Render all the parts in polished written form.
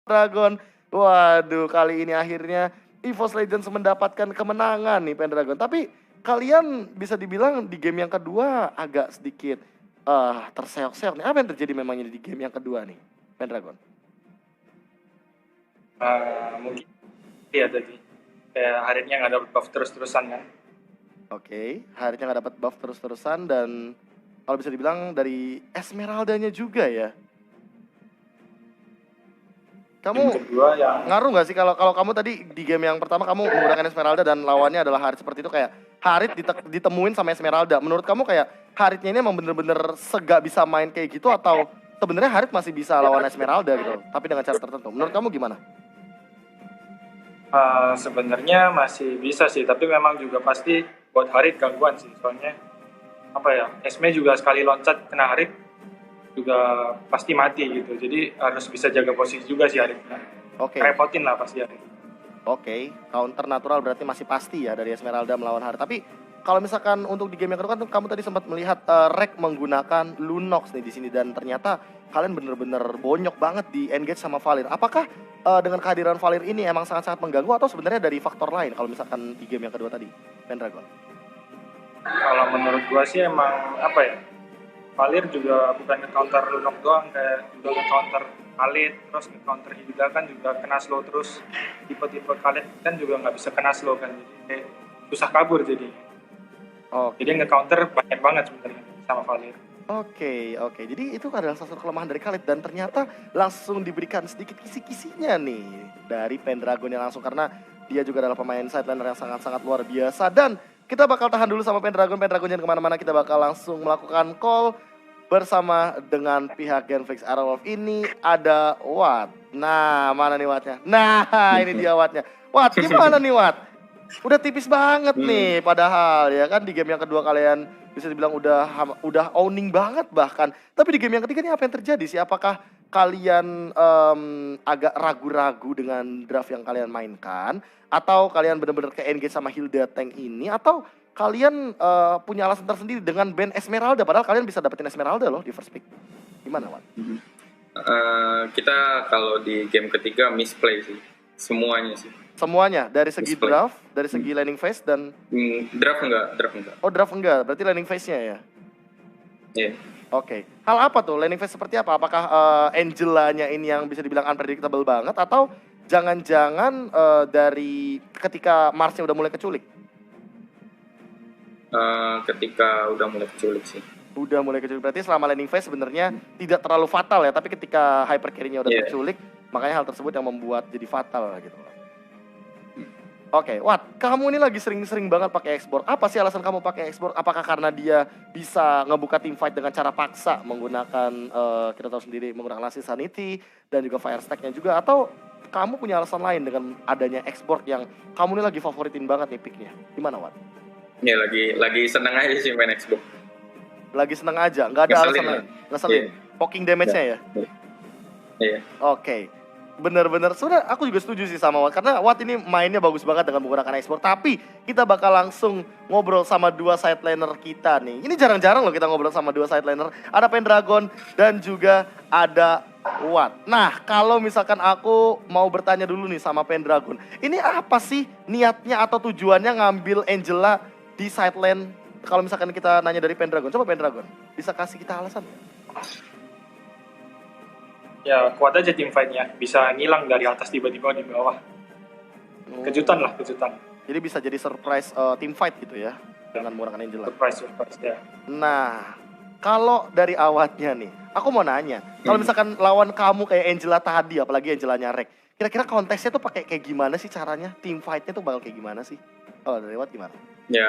Pendragon. Waduh, kali ini akhirnya EVOS Legends mendapatkan kemenangan nih Pendragon. Tapi kalian bisa dibilang di game yang kedua agak sedikit terseok-seok nih. Apa yang terjadi memangnya di game yang kedua nih, Pendragon? Mungkin ya tadi kayak harinya nggak dapet buff terus-terusan kan. Oke, harinya nggak dapat buff terus-terusan dan kalau bisa dibilang dari Esmeralda-nya juga ya. Kamu Game kedua yang ngaruh nggak sih kalau kamu tadi di game yang pertama kamu menggunakan Esmeralda dan lawannya adalah Harit seperti itu, kayak Harit ditemuin sama Esmeralda. Menurut kamu kayak Haritnya ini emang bener-bener segak bisa main kayak gitu atau sebenarnya Harit masih bisa lawan Esmeralda gitu, tapi dengan cara tertentu? Menurut kamu gimana? sebenarnya masih bisa sih, tapi memang juga pasti buat Harit gangguan sih. Soalnya apa ya, Esme juga sekali loncat kena Harit juga pasti mati gitu. Jadi harus bisa jaga posisi juga sih Haritnya. Oke. Repotin lah pasti Harit. Oke, counter natural berarti masih pasti ya dari Esmeralda melawan Harit. Tapi kalau misalkan untuk di game yang kedua kan kamu tadi sempat melihat Rek menggunakan Lunox nih di sini dan ternyata kalian bener-bener bonyok banget di engage sama Valir. Apakah dengan kehadiran Valir ini emang sangat-sangat mengganggu atau sebenarnya dari faktor lain kalau misalkan di game yang kedua tadi, Pendragon? Kalau menurut gua sih emang apa ya, Valir juga bukan nge-counter Lunok doang, kayak juga nge-counter Khalid, terus nge-counter Hilda kan juga kena slow terus. Tipe-tipe Khalid kan juga nggak bisa kena slow kan, jadi kayak susah kabur jadi. Oke. Jadi nge-counter banyak banget sebenarnya sama Valir. Oke, oke. Jadi itu adalah salah satu kelemahan dari Khalid dan ternyata langsung diberikan sedikit kisi-kisinya nih dari Pendragon yang langsung, karena dia juga adalah pemain sideliner yang sangat-sangat luar biasa. Dan kita bakal tahan dulu sama Pendragon jangan kemana-mana, kita bakal langsung melakukan call bersama dengan pihak Genflix Arrow of ini ada Watt. Nah, mana nih Wattnya? Nah, ini dia Wattnya. Watt, gimana nih Watt? Udah tipis banget nih padahal ya kan, di game yang kedua kalian bisa dibilang udah owning banget bahkan. Tapi di game yang ketiga ini apa yang terjadi sih? Apakah kalian agak ragu-ragu dengan draft yang kalian mainkan? Atau kalian benar-benar ke engage sama Hilda Tank ini? Atau kalian punya alasan tersendiri dengan band Esmeralda? Padahal kalian bisa dapetin Esmeralda loh di first pick. Gimana, Wan? Kita kalau di game ketiga misplay sih. Semuanya sih. Semuanya? Dari segi draft, dari segi landing phase dan... Draft enggak. Oh, draft enggak, berarti landing phase-nya ya? Iya. Oke. Hal apa tuh? Landing phase seperti apa? Apakah Angela-nya ini yang bisa dibilang unpredictable banget? Atau jangan-jangan dari ketika Mars-nya udah mulai keculik? Ketika udah mulai keculik sih. Udah mulai keculik, berarti selama landing phase sebenarnya tidak terlalu fatal ya. Tapi ketika hyper carry-nya udah terculik, makanya hal tersebut yang membuat jadi fatal gitu. Oke, Wat, kamu ini lagi sering-sering banget pakai export. Apa sih alasan kamu pakai export? Apakah karena dia bisa ngebuka team fight dengan cara paksa menggunakan, kita tahu sendiri, menggunakan Lassie Sanity dan juga Fire Stack-nya juga? Atau kamu punya alasan lain dengan adanya export yang kamu ini lagi favoritin banget nih pick-nya? Gimana, Wat? Ya, lagi seneng aja sih main Xbox. Lagi seneng aja, nggak ada alasan lain? Ngeselin? Poking damage-nya ya? Iya. Oke. Bener-bener, sebenarnya aku juga setuju sih sama Watt, karena Watt ini mainnya bagus banget dengan menggunakan export. Tapi kita bakal langsung ngobrol sama dua sideliner kita nih. Ini jarang-jarang loh kita ngobrol sama dua sideliner. Ada Pendragon dan juga ada Watt. Nah, kalau misalkan aku mau bertanya dulu nih sama Pendragon, ini apa sih niatnya atau tujuannya ngambil Angela di side lane? Kalau misalkan kita nanya dari Pendragon, coba Pendragon bisa kasih kita alasan? Ya kuat aja tim fight-nya, bisa ngilang dari atas tiba-tiba di bawah. Kejutan lah, kejutan. Jadi bisa jadi surprise team fight gitu ya, dengan menggunakan Angela. Surprise ya. Nah, kalau dari awatnya nih, aku mau nanya, kalau misalkan lawan kamu kayak Angela tadi, apalagi Angelanya Rek, kira-kira kontesnya tuh pakai kayak gimana sih caranya? Team fight-nya tuh bakal kayak gimana sih? Oh, dari Watt gimana? Ya,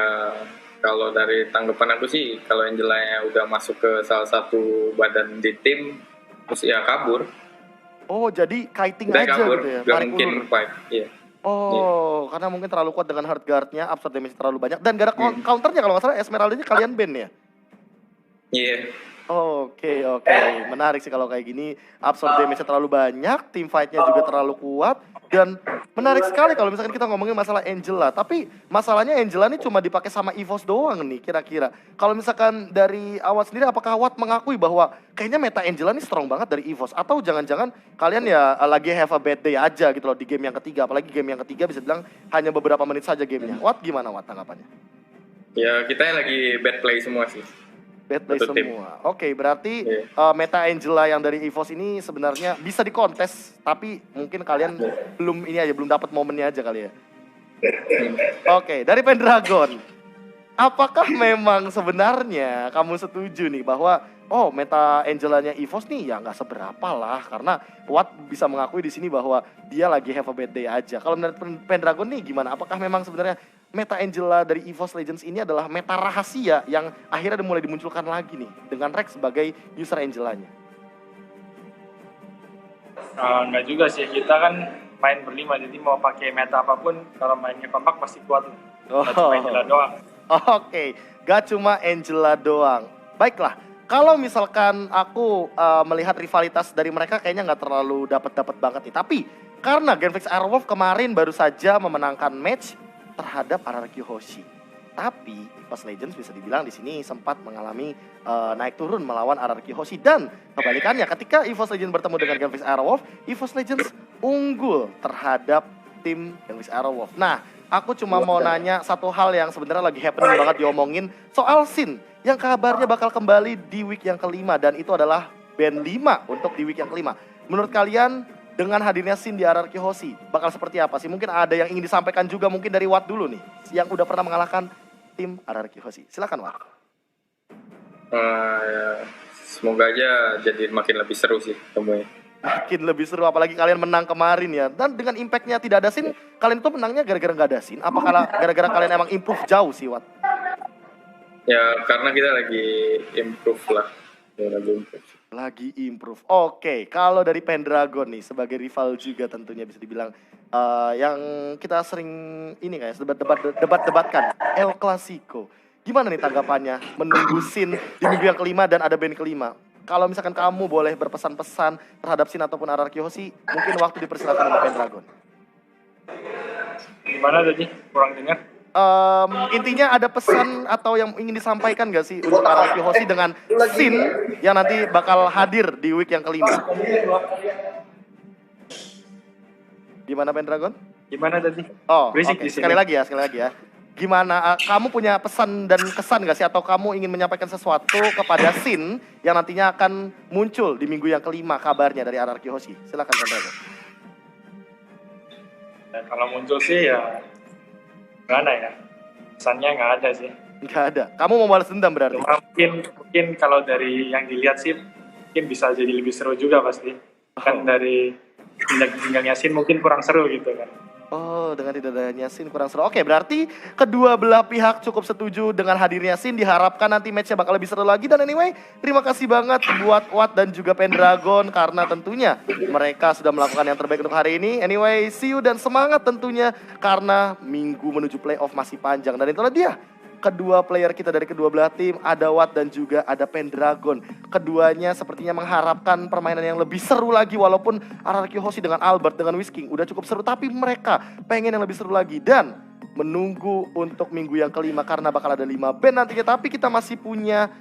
kalau dari tanggapan aku sih, kalau Angelanya udah masuk ke salah satu badan di tim, terus ya kabur. Oh, jadi kiting udah aja kabur, gitu ya? Gak mungkin fight, iya. Oh, karena mungkin terlalu kuat dengan hard guard-nya, absorb damage terlalu banyak. Dan gak ada counternya kalau nggak salah, Esmeralda-nya kalian ban ya? Iya. Oke, oke. Menarik sih kalau kayak gini. Absorb damage-nya terlalu banyak, team fight-nya juga terlalu kuat. Dan menarik sekali kalau misalkan kita ngomongin masalah Angela. Tapi masalahnya Angela ini cuma dipakai sama EVOS doang nih kira-kira. Kalau misalkan dari Awat sendiri, apakah Awat mengakui bahwa kayaknya meta Angela ini strong banget dari EVOS? Atau jangan-jangan kalian ya lagi have a bad day aja gitu loh di game yang ketiga. Apalagi game yang ketiga bisa bilang hanya beberapa menit saja gamenya. Wat gimana Wat tanggapannya? Ya kita lagi bad play semua sih. Bad play Satu tim. semua. Oke, berarti Iya. meta Angela yang dari EVOS ini sebenarnya bisa dikontes, tapi mungkin kalian belum ini aja, belum dapat momennya aja kali ya. Oke, dari Pendragon, apakah memang sebenarnya kamu setuju nih bahwa meta Angelanya EVOS nih ya nggak seberapa lah, karena Watt bisa mengakui di sini bahwa dia lagi have a bad day aja. Kalau menurut Pendragon nih gimana? Apakah memang sebenarnya meta Angela dari EVOS Legends ini adalah meta rahasia yang akhirnya mulai dimunculkan lagi nih dengan Rex sebagai user Angelanya? Enggak juga sih, kita kan main berlima, jadi mau pakai meta apapun, kalau mainnya kompak pasti kuat. Nggak cuma Angela doang. Oke, gak cuma Angela doang. Baiklah, kalau misalkan aku melihat rivalitas dari mereka kayaknya nggak terlalu dapat banget nih. Tapi karena Genflix Airwolf kemarin baru saja memenangkan match terhadap RRQ Hoshi. Tapi EVOS Legends bisa dibilang di sini sempat mengalami naik turun melawan RRQ Hoshi, dan kebalikannya ketika EVOS Legends bertemu dengan Genflix Airwolf, EVOS Legends unggul terhadap tim Genflix Airwolf. Nah, aku cuma mau nanya satu hal yang sebenarnya lagi happening banget diomongin soal Sin yang kabarnya bakal kembali di week yang kelima, dan itu adalah band 5 untuk di week yang kelima. Menurut kalian dengan hadirnya Sin di RRQ Hoshi bakal seperti apa sih? Mungkin ada yang ingin disampaikan juga mungkin dari Watt dulu nih, yang udah pernah mengalahkan tim RRQ Hoshi. Silakan Watt. Ya, semoga aja jadi makin lebih seru sih temunya. Makin lebih seru, apalagi kalian menang kemarin ya. Dan dengan impactnya tidak ada Sin, kalian itu menangnya gara-gara nggak ada Sin? Apakah gara-gara kalian emang improve jauh sih Watt? Ya karena kita lagi improve lah. Ya, Lagi improve. Oke, kalau dari Pendragon nih sebagai rival juga tentunya bisa dibilang yang kita sering ini kayak debat-debatkan El Clasico. Gimana nih tanggapannya menunggu Sin di minggu yang kelima dan ada band kelima? Kalau misalkan kamu boleh berpesan-pesan terhadap Sin ataupun RRQ Hoshi, mungkin waktu dipersilakan oleh Pendragon. Gimana tadi? Kurang dengar. Intinya ada pesan atau yang ingin disampaikan gak sih untuk RRQ Hoshi dengan Sin yang nanti bakal hadir di week yang kelima? Gimana Pendragon? Gimana tadi? Berisik di sini. Sekali lagi ya. Gimana, kamu punya pesan dan kesan gak sih, atau kamu ingin menyampaikan sesuatu kepada Sin yang nantinya akan muncul di minggu yang kelima kabarnya dari RRQ Hoshi? Silakan Pendragon. Ya, kalau muncul sih ya gimana ya? Pesannya nggak ada sih. Nggak ada. Kamu mau balas dendam berarti? Mungkin kalau dari yang dilihat sih mungkin bisa jadi lebih seru juga pasti. Kan dari tinggalnya Sin mungkin kurang seru gitu kan. Dengan tidak adanya Sin kurang seru. Oke, berarti kedua belah pihak cukup setuju dengan hadirnya Sin. Diharapkan nanti matchnya bakal lebih seru lagi. Dan anyway, terima kasih banget buat Watt dan juga Pendragon karena tentunya mereka sudah melakukan yang terbaik untuk hari ini. Anyway, see you dan semangat tentunya karena minggu menuju playoff masih panjang. Dan itulah dia kedua player kita dari kedua belah tim, ada Watt dan juga ada Pendragon. Keduanya sepertinya mengharapkan permainan yang lebih seru lagi, walaupun RRQ Hoshi dengan Albert, dengan Whisking udah cukup seru, tapi mereka pengen yang lebih seru lagi dan menunggu untuk minggu yang kelima karena bakal ada 5 band nantinya. Tapi kita masih punya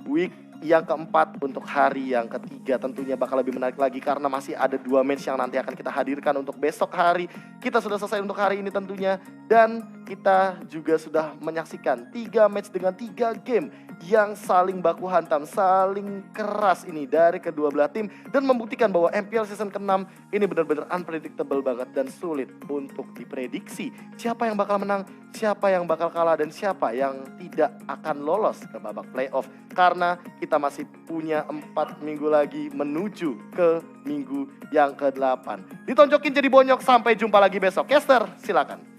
week yang keempat untuk hari yang ketiga, tentunya bakal lebih menarik lagi karena masih ada 2 match yang nanti akan kita hadirkan untuk besok hari. Kita sudah selesai untuk hari ini tentunya, dan kita juga sudah menyaksikan 3 match dengan 3 game yang saling baku hantam, saling keras ini dari kedua belah tim, dan membuktikan bahwa MPL season ke-6 ini benar-benar unpredictable banget dan sulit untuk diprediksi siapa yang bakal menang, siapa yang bakal kalah, dan siapa yang tidak akan lolos ke babak playoff. Karena kita masih punya 4 minggu lagi menuju ke minggu yang ke-8. Ditonjokin jadi bonyok, sampai jumpa lagi besok. Caster, silakan.